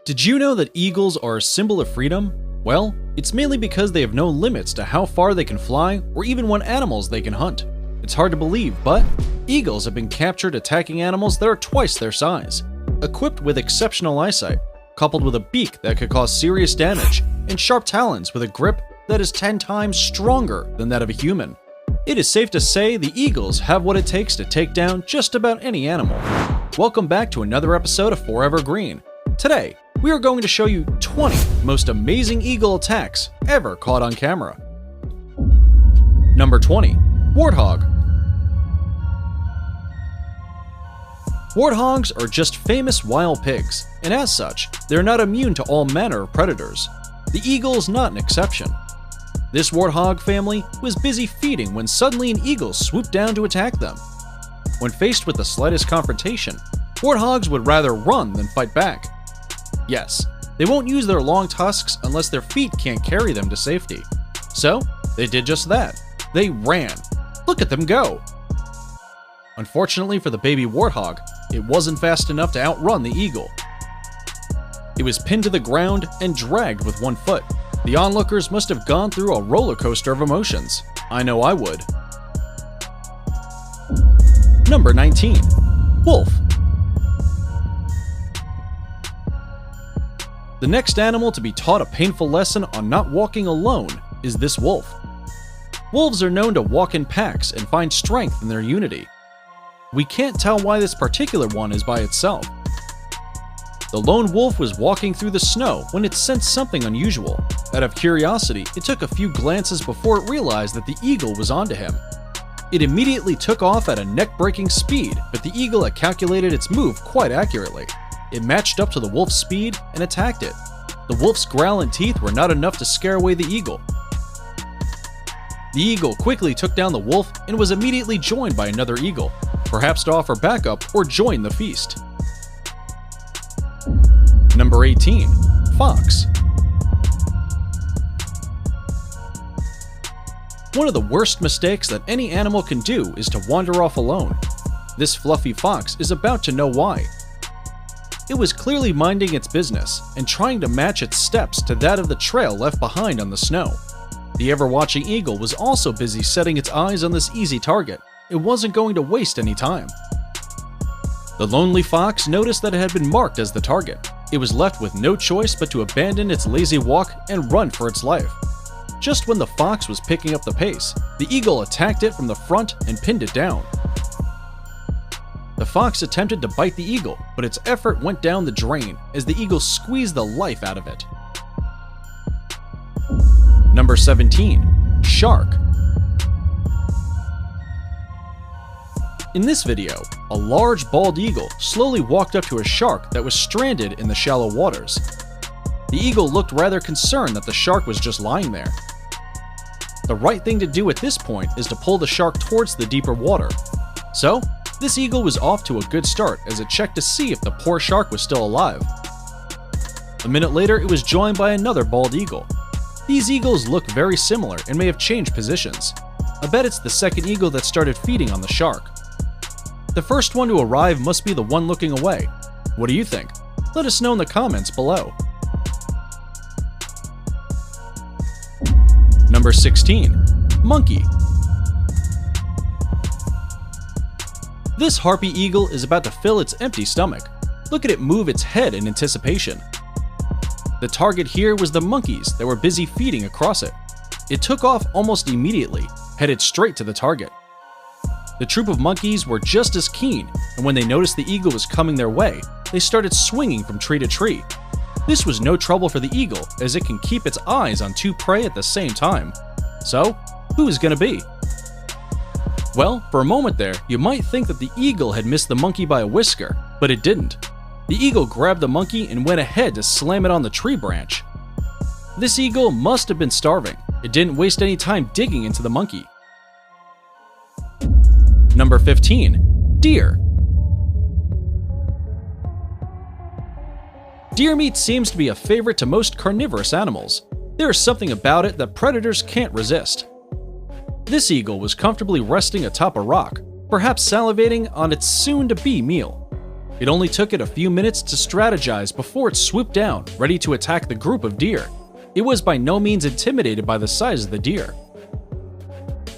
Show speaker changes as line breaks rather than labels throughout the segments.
Did you know that eagles are a symbol of freedom? Well, it's mainly because they have no limits to how far they can fly or even what animals they can hunt. It's hard to believe, but eagles have been captured attacking animals that are twice their size. Equipped with exceptional eyesight, coupled with a beak that could cause serious damage, and sharp talons with a grip that is 10 times stronger than that of a human. It is safe to say the eagles have what it takes to take down just about any animal. Welcome back to another episode of Forever Green. Today, we are going to show you 20 most amazing eagle attacks ever caught on camera. Number 20. Warthog. Warthogs are just famous wild pigs, and as such, they're not immune to all manner of predators. The eagle is not an exception. This warthog family was busy feeding when suddenly an eagle swooped down to attack them. When faced with the slightest confrontation, warthogs would rather run than fight back. Yes, they won't use their long tusks unless their feet can't carry them to safety. So, they did just that. They ran. Look at them go! Unfortunately for the baby warthog, it wasn't fast enough to outrun the eagle. It was pinned to the ground and dragged with one foot. The onlookers must have gone through a roller coaster of emotions. I know I would. Number 19. Wolf. The next animal to be taught a painful lesson on not walking alone is this wolf. Wolves are known to walk in packs and find strength in their unity. We can't tell why this particular one is by itself. The lone wolf was walking through the snow when it sensed something unusual. Out of curiosity, it took a few glances before it realized that the eagle was onto him. It immediately took off at a neck-breaking speed, but the eagle had calculated its move quite accurately. It matched up to the wolf's speed and attacked it. The wolf's growl and teeth were not enough to scare away the eagle. The eagle quickly took down the wolf and was immediately joined by another eagle, perhaps to offer backup or join the feast. Number 18. Fox. One of the worst mistakes that any animal can do is to wander off alone. This fluffy fox is about to know why. It was clearly minding its business and trying to match its steps to that of the trail left behind on the snow. The ever-watching eagle was also busy setting its eyes on this easy target. It wasn't going to waste any time. The lonely fox noticed that it had been marked as the target. It was left with no choice but to abandon its lazy walk and run for its life. Just when the fox was picking up the pace, the eagle attacked it from the front and pinned it down. The fox attempted to bite the eagle, but its effort went down the drain as the eagle squeezed the life out of it. Number 17. Shark. In this video, a large bald eagle slowly walked up to a shark that was stranded in the shallow waters. The eagle looked rather concerned that the shark was just lying there. The right thing to do at this point is to pull the shark towards the deeper water. So, this eagle was off to a good start as it checked to see if the poor shark was still alive. A minute later, it was joined by another bald eagle. These eagles look very similar and may have changed positions. I bet it's the second eagle that started feeding on the shark. The first one to arrive must be the one looking away. What do you think? Let us know in the comments below. Number 16. Monkey. This harpy eagle is about to fill its empty stomach. Look at it move its head in anticipation. The target here was the monkeys that were busy feeding across it. It took off almost immediately, headed straight to the target. The troop of monkeys were just as keen, and when they noticed the eagle was coming their way, they started swinging from tree to tree. This was no trouble for the eagle, as it can keep its eyes on two prey at the same time. So, who is going to be? Well, for a moment there, you might think that the eagle had missed the monkey by a whisker, but it didn't. The eagle grabbed the monkey and went ahead to slam it on the tree branch. This eagle must have been starving. It didn't waste any time digging into the monkey. Number 15. Deer. Deer meat seems to be a favorite to most carnivorous animals. There is something about it that predators can't resist. This eagle was comfortably resting atop a rock, perhaps salivating on its soon-to-be meal. It only took it a few minutes to strategize before it swooped down, ready to attack the group of deer. It was by no means intimidated by the size of the deer.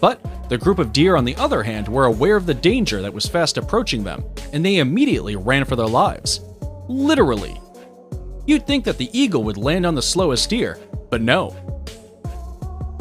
But the group of deer, on the other hand, were aware of the danger that was fast approaching them, and they immediately ran for their lives. Literally. You'd think that the eagle would land on the slowest deer, but no.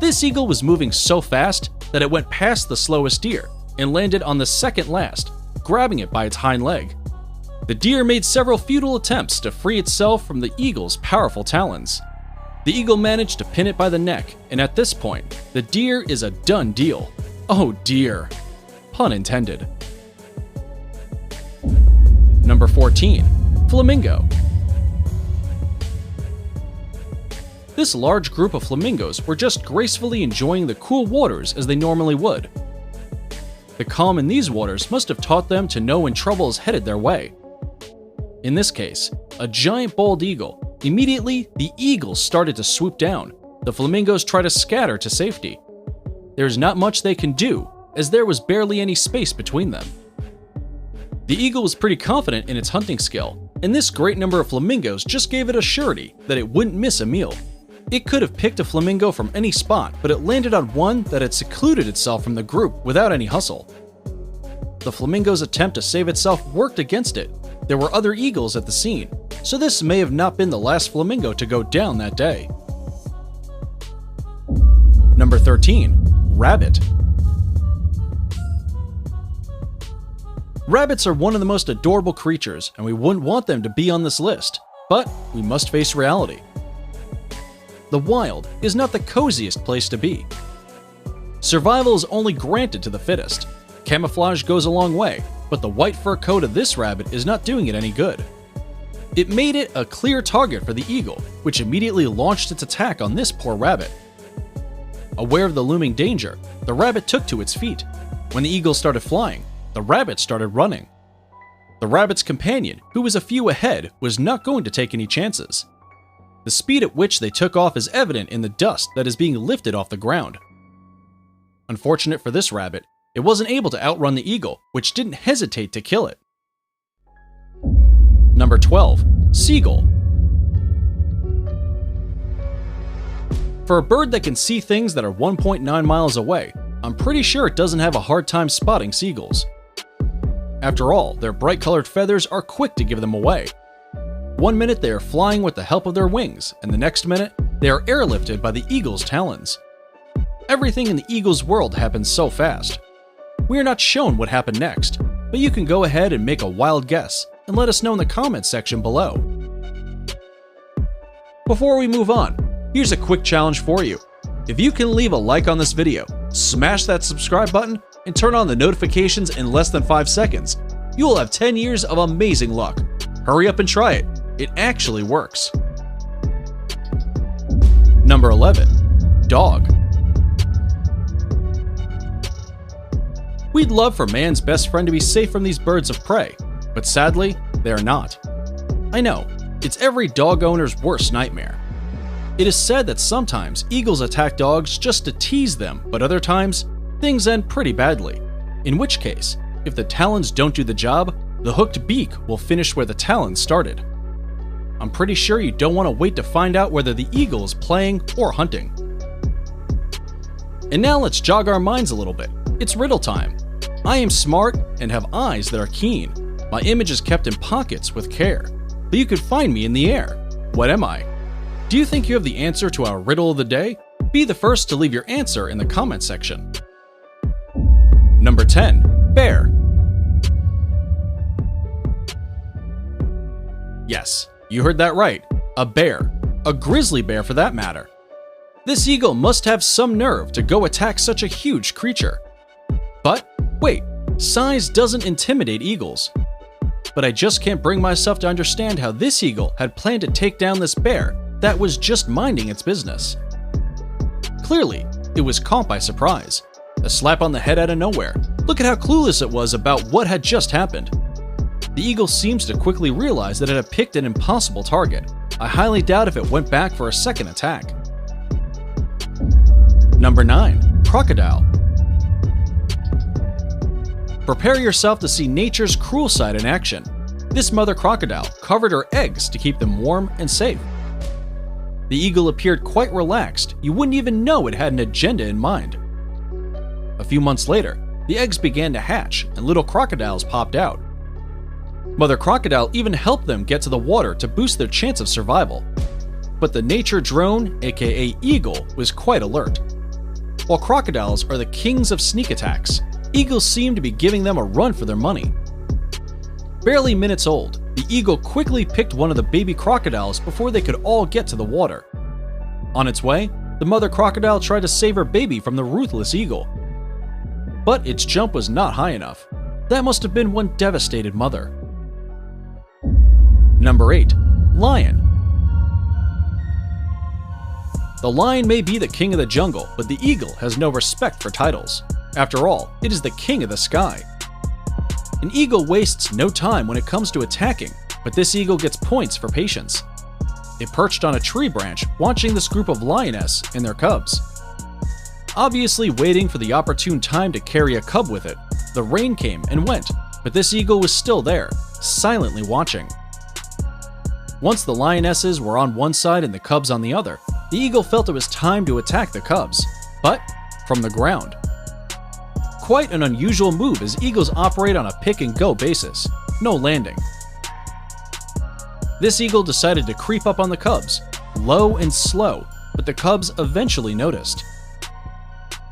This eagle was moving so fast that it went past the slowest deer and landed on the second last, grabbing it by its hind leg. The deer made several futile attempts to free itself from the eagle's powerful talons. The eagle managed to pin it by the neck, and at this point, the deer is a done deal. Oh dear. Pun intended. Number 14. Flamingo. This large group of flamingos were just gracefully enjoying the cool waters as they normally would. The calm in these waters must have taught them to know when trouble is headed their way. In this case, a giant bald eagle. Immediately, the eagles started to swoop down. The flamingos try to scatter to safety. There's not much they can do, as there was barely any space between them. The eagle was pretty confident in its hunting skill, and this great number of flamingos just gave it a surety that it wouldn't miss a meal. It could have picked a flamingo from any spot, but it landed on one that had secluded itself from the group without any hustle. The flamingo's attempt to save itself worked against it. There were other eagles at the scene, so this may have not been the last flamingo to go down that day. Number 13. Rabbit. Rabbits are one of the most adorable creatures, and we wouldn't want them to be on this list, but we must face reality. The wild is not the coziest place to be. Survival is only granted to the fittest. Camouflage goes a long way, but the white fur coat of this rabbit is not doing it any good. It made it a clear target for the eagle, which immediately launched its attack on this poor rabbit. Aware of the looming danger, the rabbit took to its feet. When the eagle started flying, the rabbit started running. The rabbit's companion, who was a few ahead, was not going to take any chances. The speed at which they took off is evident in the dust that is being lifted off the ground. Unfortunate for this rabbit, it wasn't able to outrun the eagle, which didn't hesitate to kill it. Number 12. Seagull. For a bird that can see things that are 1.9 miles away, I'm pretty sure it doesn't have a hard time spotting seagulls. After all, their bright-colored feathers are quick to give them away. One minute they are flying with the help of their wings, and the next minute they are airlifted by the eagle's talons. Everything in the eagle's world happens so fast. We are not shown what happened next, but you can go ahead and make a wild guess and let us know in the comments section below. Before we move on, here's a quick challenge for you. If you can leave a like on this video, smash that subscribe button, and turn on the notifications in less than 5 seconds, you will have 10 years of amazing luck. Hurry up and try it. It actually works. Number 11. Dog. We'd love for man's best friend to be safe from these birds of prey, but sadly, they are not. I know, it's every dog owner's worst nightmare. It is said that sometimes eagles attack dogs just to tease them, but other times, things end pretty badly. In which case, if the talons don't do the job, the hooked beak will finish where the talons started. I'm pretty sure you don't want to wait to find out whether the eagle is playing or hunting. And now let's jog our minds a little bit. It's riddle time. I am smart and have eyes that are keen. My image is kept in pockets with care, but you could find me in the air. What am I? Do you think you have the answer to our riddle of the day? Be the first to leave your answer in the comment section. Number 10. Bear. Yes, you heard that right. A bear. A grizzly bear for that matter. This eagle must have some nerve to go attack such a huge creature. But wait, size doesn't intimidate eagles. But I just can't bring myself to understand how this eagle had planned to take down this bear that was just minding its business. Clearly, it was caught by surprise. A slap on the head out of nowhere. Look at how clueless it was about what had just happened. The eagle seems to quickly realize that it had picked an impossible target. I highly doubt if it went back for a second attack. Number 9. Crocodile. Prepare yourself to see nature's cruel side in action. This mother crocodile covered her eggs to keep them warm and safe. The eagle appeared quite relaxed. You wouldn't even know it had an agenda in mind. A few months later, the eggs began to hatch and little crocodiles popped out. Mother crocodile even helped them get to the water to boost their chance of survival. But the nature drone, aka eagle, was quite alert. While crocodiles are the kings of sneak attacks, eagles seem to be giving them a run for their money. Barely minutes old, the eagle quickly picked one of the baby crocodiles before they could all get to the water. On its way, the mother crocodile tried to save her baby from the ruthless eagle. But its jump was not high enough. That must have been one devastated mother. Number 8. Lion. The lion may be the king of the jungle, but the eagle has no respect for titles. After all, it is the king of the sky. An eagle wastes no time when it comes to attacking, but this eagle gets points for patience. It perched on a tree branch, watching this group of lioness and their cubs. Obviously waiting for the opportune time to carry a cub with it, the rain came and went, but this eagle was still there, silently watching. Once the lionesses were on one side and the cubs on the other, the eagle felt it was time to attack the cubs, but from the ground. Quite an unusual move as eagles operate on a pick-and-go basis, no landing. This eagle decided to creep up on the cubs, low and slow, but the cubs eventually noticed.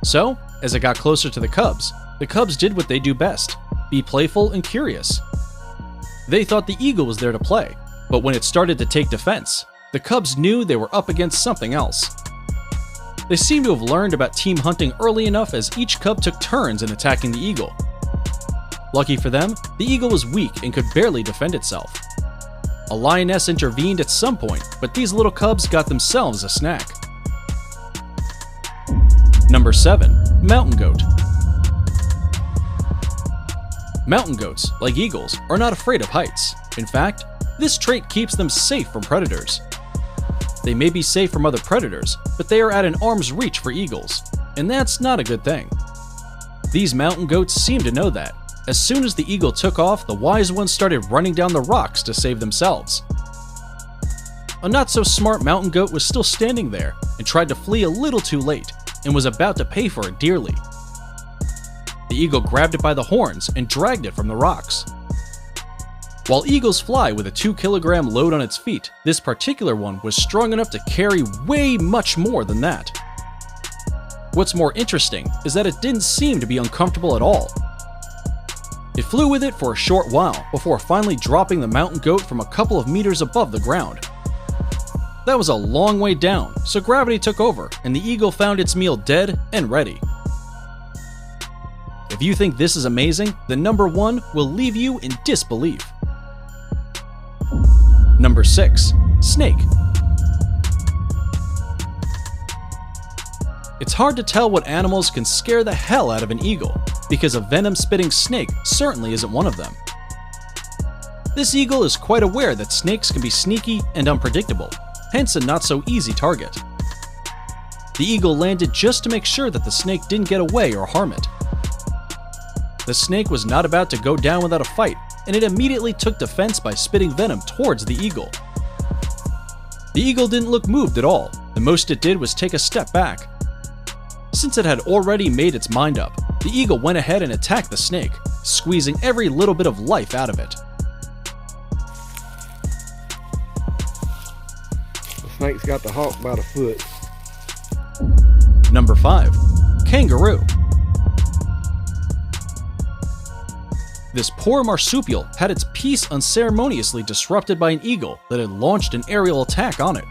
So, as it got closer to the cubs did what they do best, be playful and curious. They thought the eagle was there to play, but when it started to take defense, the cubs knew they were up against something else. They seemed to have learned about team hunting early enough as each cub took turns in attacking the eagle. Lucky for them, the eagle was weak and could barely defend itself. A lioness intervened at some point, but these little cubs got themselves a snack. Number 7. Mountain goat. Mountain goats, like eagles, are not afraid of heights. In fact, this trait keeps them safe from predators. They may be safe from other predators, but they are at an arm's reach for eagles, and that's not a good thing. These mountain goats seem to know that. As soon as the eagle took off, the wise ones started running down the rocks to save themselves. A not-so-smart mountain goat was still standing there and tried to flee a little too late, and was about to pay for it dearly. The eagle grabbed it by the horns and dragged it from the rocks. While eagles fly with a 2-kilogram load on its feet, this particular one was strong enough to carry way much more than that. What's more interesting is that it didn't seem to be uncomfortable at all. It flew with it for a short while before finally dropping the mountain goat from a couple of meters above the ground. That was a long way down, so gravity took over and the eagle found its meal dead and ready. If you think this is amazing, then number 1 will leave you in disbelief. Number 6. Snake. It's hard to tell what animals can scare the hell out of an eagle, because a venom-spitting snake certainly isn't one of them. This eagle is quite aware that snakes can be sneaky and unpredictable, hence a not-so-easy target. The eagle landed just to make sure that the snake didn't get away or harm it. The snake was not about to go down without a fight, and it immediately took defense by spitting venom towards the eagle. The eagle didn't look moved at all. The most it did was take a step back. Since it had already made its mind up, the eagle went ahead and attacked the snake, squeezing every little bit of life out of it.
The snake's got the hawk by the foot.
Number 5. Kangaroo. This poor marsupial had its peace unceremoniously disrupted by an eagle that had launched an aerial attack on it.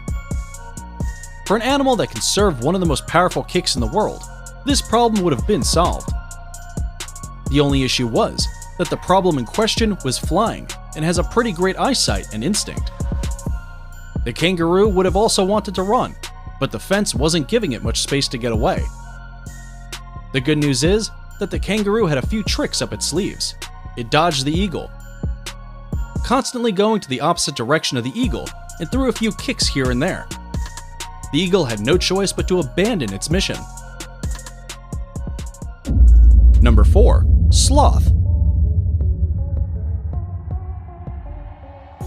For an animal that can serve one of the most powerful kicks in the world, this problem would have been solved. The only issue was that the problem in question was flying and has a pretty great eyesight and instinct. The kangaroo would have also wanted to run, but the fence wasn't giving it much space to get away. The good news is that the kangaroo had a few tricks up its sleeves. It dodged the eagle, constantly going to the opposite direction of the eagle, and threw a few kicks here and there. The eagle had no choice but to abandon its mission. Number 4. Sloth.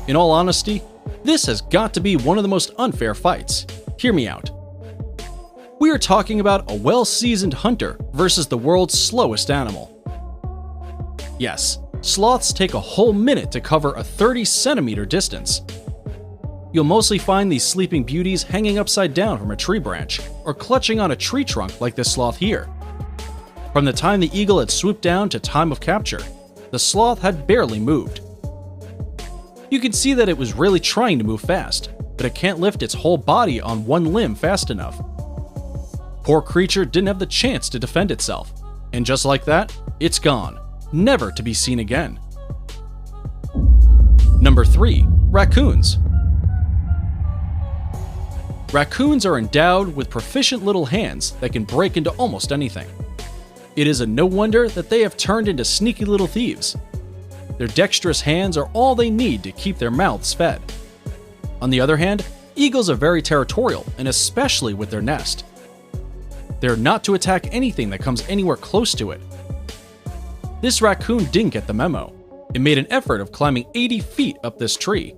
In all honesty, this has got to be one of the most unfair fights. Hear me out. We are talking about a well-seasoned hunter versus the world's slowest animal. Yes, sloths take a whole minute to cover a 30-centimeter distance. You'll mostly find these sleeping beauties hanging upside down from a tree branch or clutching on a tree trunk like this sloth here. From the time the eagle had swooped down to time of capture, the sloth had barely moved. You can see that it was really trying to move fast, but it can't lift its whole body on one limb fast enough. Poor creature didn't have the chance to defend itself, and just like that, it's gone, never to be seen again. Number 3. Raccoons. Raccoons are endowed with proficient little hands that can break into almost anything. It is a no wonder that they have turned into sneaky little thieves. Their dexterous hands are all they need to keep their mouths fed. On the other hand, eagles are very territorial, and especially with their nest. They are not to attack anything that comes anywhere close to it. This raccoon didn't get the memo. It made an effort of climbing 80 feet up this tree.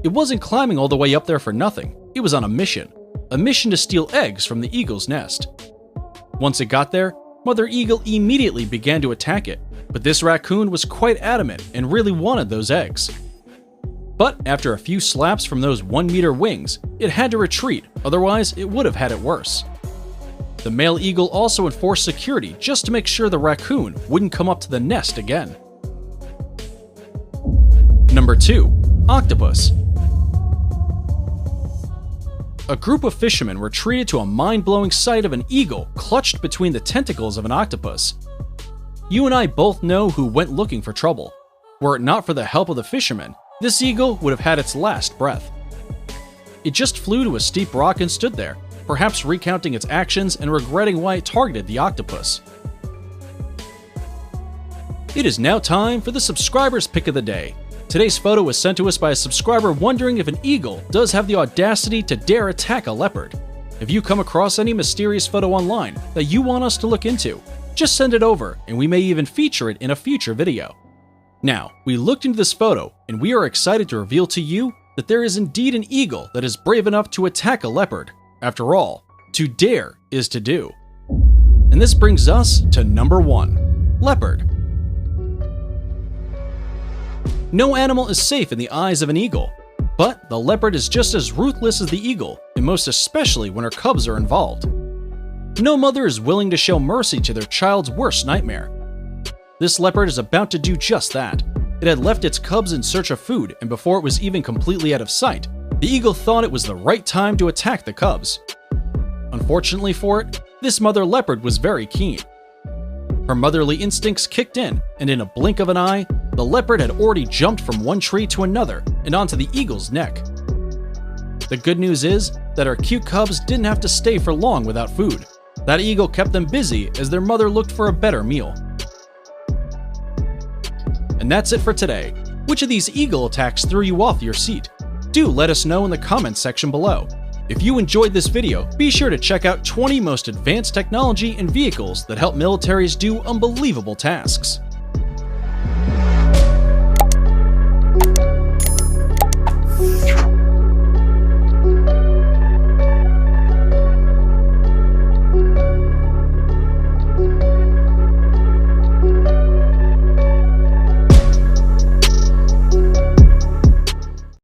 It wasn't climbing all the way up there for nothing. It was on a mission to steal eggs from the eagle's nest. Once it got there, Mother Eagle immediately began to attack it, but this raccoon was quite adamant and really wanted those eggs. But after a few slaps from those 1-meter wings, it had to retreat, otherwise it would have had it worse. The male eagle also enforced security just to make sure the raccoon wouldn't come up to the nest again. Number 2. Octopus. A group of fishermen were treated to a mind-blowing sight of an eagle clutched between the tentacles of an octopus. You and I both know who went looking for trouble. Were it not for the help of the fishermen, this eagle would have had its last breath. It just flew to a steep rock and stood there, perhaps recounting its actions and regretting why it targeted the octopus. It is now time for the subscriber's pick of the day. Today's photo was sent to us by a subscriber wondering if an eagle does have the audacity to dare attack a leopard. If you come across any mysterious photo online that you want us to look into, just send it over and we may even feature it in a future video. Now, we looked into this photo and we are excited to reveal to you that there is indeed an eagle that is brave enough to attack a leopard. After all, to dare is to do. And this brings us to number 1, leopard. No animal is safe in the eyes of an eagle, but the leopard is just as ruthless as the eagle, and most especially when her cubs are involved. No mother is willing to show mercy to their child's worst nightmare. This leopard is about to do just that. It had left its cubs in search of food, and before it was even completely out of sight, the eagle thought it was the right time to attack the cubs. Unfortunately for it, this mother leopard was very keen. Her motherly instincts kicked in, and in a blink of an eye, the leopard had already jumped from one tree to another and onto the eagle's neck. The good news is that our cute cubs didn't have to stay for long without food. That eagle kept them busy as their mother looked for a better meal. And that's it for today. Which of these eagle attacks threw you off your seat? Do let us know in the comments section below. If you enjoyed this video, be sure to check out 20 most advanced technology and vehicles that help militaries do unbelievable tasks.